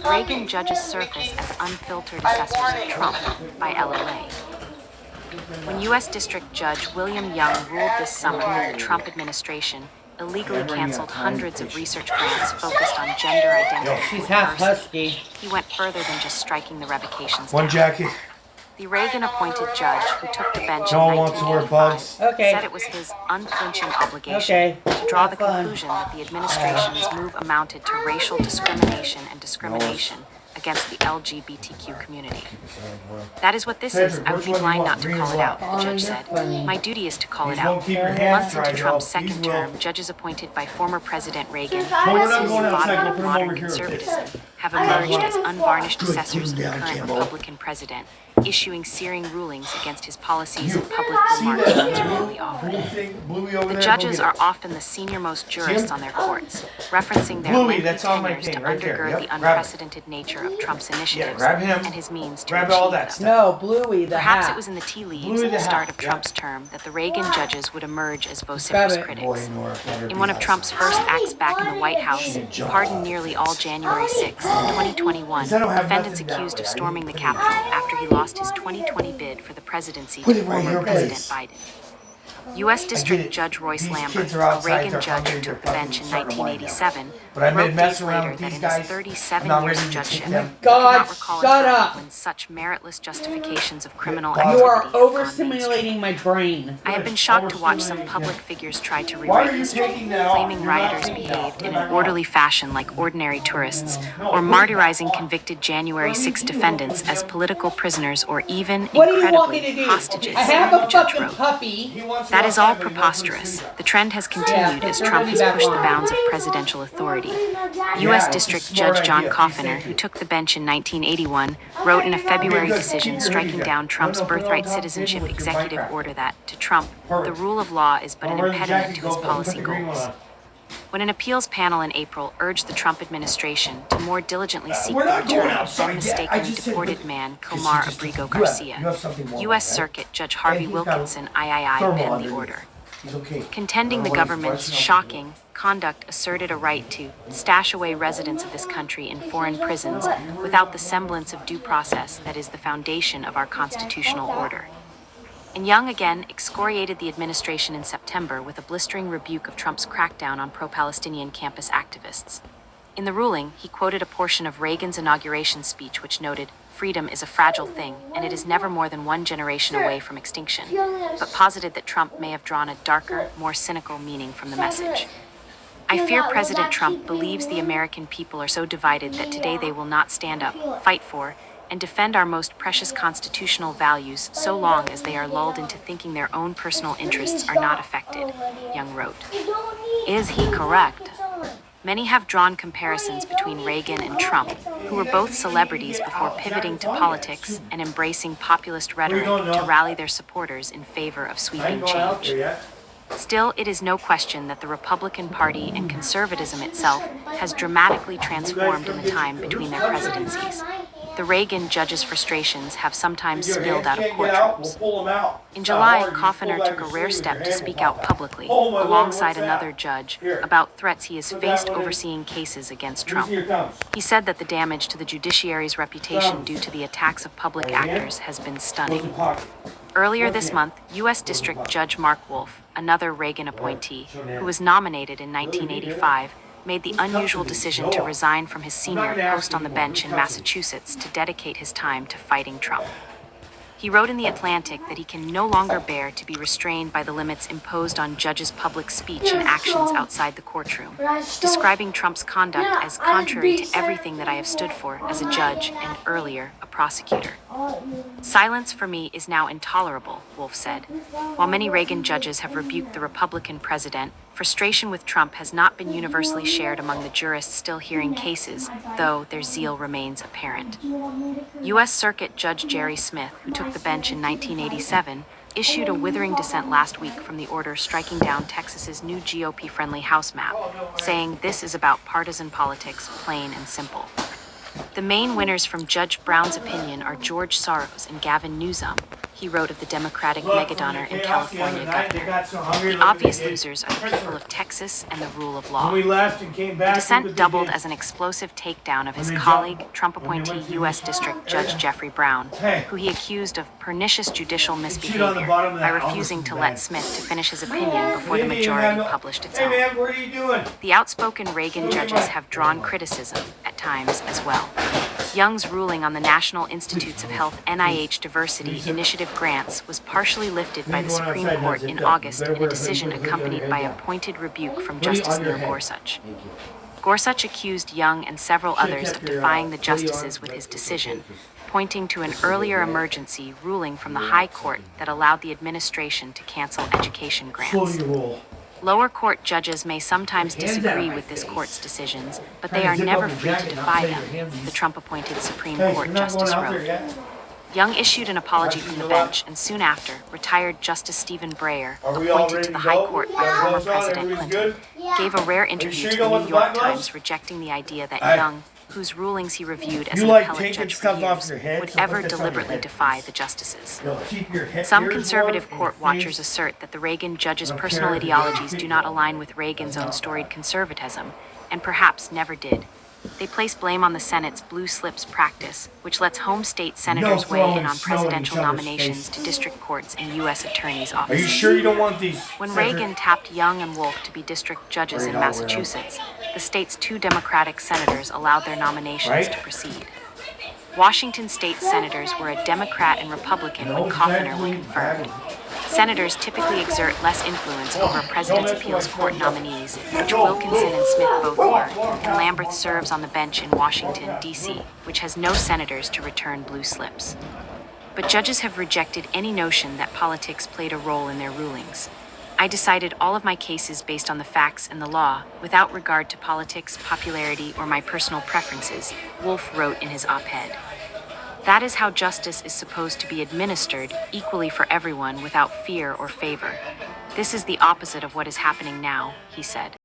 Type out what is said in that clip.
Reagan judges surface as unfiltered assessors of Trump by LOA. When U.S. District Judge William Young ruled this summer that the Trump administration illegally canceled hundreds of research grants focused on gender identity She's and half diversity, husky. he went further than just striking the revocations One down. Jackie. The Reagan-appointed judge who took the bench No one in wants to wear 1985 bugs. Okay. said it was his unflinching obligation to draw the conclusion that the administration's move amounted to racial discrimination and discrimination against the LGBTQ community. That is what this is. I would be blind not to call it out, the judge said. My duty is to call it out. Months into Trump's second term, judges appointed by former President Reagan, who embodied modern conservatism, have emerged as unvarnished assessors of the current Republican president, issuing searing rulings against his policies and public remarks once rarely offered. The judges are often the senior-most jurists on their courts, referencing their lengthy tenures to undergird the unprecedented nature of Trump's initiatives and his means to achieve them. No, Bluey, the Perhaps hat. it was in the tea leaves at the start of Trump's term that the Reagan judges would emerge as vociferous critics. In one of Trump's first acts back in the White House, he pardoned nearly all January 6, 2021, defendants accused of storming the Capitol after he lost his 2020 bid for the presidency to former President Biden. U.S. District Judge Royce Lambert, a Reagan judge who took the bench in 1987, wrote days later that in his 37 years of judgeship, he could not recall a time when such meritless justifications of criminal activity You are have gone overstimulating my brain. I have been shocked to watch some public figures try to rewrite history, claiming rioters behaved in an orderly fashion like ordinary tourists, or martyrizing convicted January 6 defendants as political prisoners or even, What do you want me to incredibly, do? hostages, I have the a judge fucking wrote. puppy. That is all preposterous. The trend has continued as Trump has pushed the bounds of presidential authority. U.S. District Judge John Coffiner, who took the bench in 1981, wrote in a February decision striking down Trump's birthright citizenship executive order that, to Trump, the rule of law is but an impediment to his policy goals. When an appeals panel in April urged the Trump administration to more diligently seek the return of then mistakenly deported man Comar Abrigo Garcia, U.S. Circuit Judge Harvey Wilkinson III penned the order. Contending the government's shocking conduct asserted a right to stash away residents of this country in foreign prisons without the semblance of due process that is the foundation of our constitutional order. And Young again excoriated the administration in September with a blistering rebuke of Trump's crackdown on pro-Palestinian campus activists. In the ruling, he quoted a portion of Reagan's inauguration speech which noted, "Freedom is a fragile thing, and it is never more than one generation away from extinction," but posited that Trump may have drawn a darker, more cynical meaning from the message. I fear President Trump believes the American people are so divided that today they will not stand up, fight for, and defend our most precious constitutional values so long as they are lulled into thinking their own personal interests are not affected, Young wrote. Is he correct? Many have drawn comparisons between Reagan and Trump, who were both celebrities before pivoting to politics and embracing populist rhetoric to rally their supporters in favor of sweeping change. Still, it is no question that the Republican Party and conservatism itself has dramatically transformed in the time between their presidencies. The Reagan judges' frustrations have sometimes spilled out of courtrooms. In July, Coffiner took a rare step to speak out publicly, alongside another judge, about threats he has faced overseeing cases against Trump. He said that the damage to the judiciary's reputation due to the attacks of public actors has been stunning. Earlier this month, U.S. District Judge Mark Wolf, another Reagan appointee, who was nominated in 1985, made the unusual decision to resign from his senior post on the bench in Massachusetts to dedicate his time to fighting Trump. He wrote in The Atlantic that he can no longer bear to be restrained by the limits imposed on judges' public speech and actions outside the courtroom, describing Trump's conduct as contrary to everything that I have stood for as a judge and earlier a prosecutor. Silence for me is now intolerable, Wolf said. While many Reagan judges have rebuked the Republican president, frustration with Trump has not been universally shared among the jurists still hearing cases, though their zeal remains apparent. U.S. Circuit Judge Jerry Smith, who took the bench in 1987, issued a withering dissent last week from the order striking down Texas's new GOP-friendly House map, saying this is about partisan politics, plain and simple. The main winners from Judge Brown's opinion are George Soros and Gavin Newsom. he wrote of the Democratic megadonor and California governor. The obvious losers are the people of Texas and the rule of law. The dissent doubled as an explosive takedown of his colleague, Trump appointee U.S. District Judge Jeffrey Brown, who he accused of pernicious judicial misbehavior by refusing to let Smith to finish his opinion before the majority published its own. The outspoken Reagan judges have drawn criticism, at times, as well. Young's ruling on the National Institutes of Health NIH Diversity Initiative grants was partially lifted by the Supreme Court in August in a decision accompanied by a pointed rebuke from Justice Neil Gorsuch. Gorsuch accused Young and several others of defying the justices with his decision, pointing to an earlier emergency ruling from the High Court that allowed the administration to cancel education grants. Lower court judges may sometimes disagree with this court's decisions, but they are never free to defy them, the Trump-appointed Supreme Court justice wrote. Young issued an apology from the bench and soon after, retired Justice Stephen Breyer, appointed to the High Court by former President Clinton, gave a rare interview to the New York Times rejecting the idea that Young, whose rulings he reviewed as an appellate judge for years, would ever deliberately defy the justices. Some conservative court watchers assert that the Reagan judge's personal ideologies do not align with Reagan's own storied conservatism, and perhaps never did. They place blame on the Senate's blue slips practice, which lets home state senators weigh in on presidential nominations to district courts and U.S. attorneys' offices. Are you sure you don't want these? When Reagan tapped Young and Wolf to be district judges in Massachusetts, the state's two Democratic senators allowed their nominations to proceed. Washington state senators were a Democrat and Republican when Coffiner were confirmed. Senators typically exert less influence over a President's Appeals Court nominees, which Wilkinson and Smith both were, and Lamberth serves on the bench in Washington, D.C., which has no senators to return blue slips. But judges have rejected any notion that politics played a role in their rulings. I decided all of my cases based on the facts and the law, without regard to politics, popularity, or my personal preferences, Wolf wrote in his op-ed. That is how justice is supposed to be administered, equally for everyone, without fear or favor. This is the opposite of what is happening now, he said.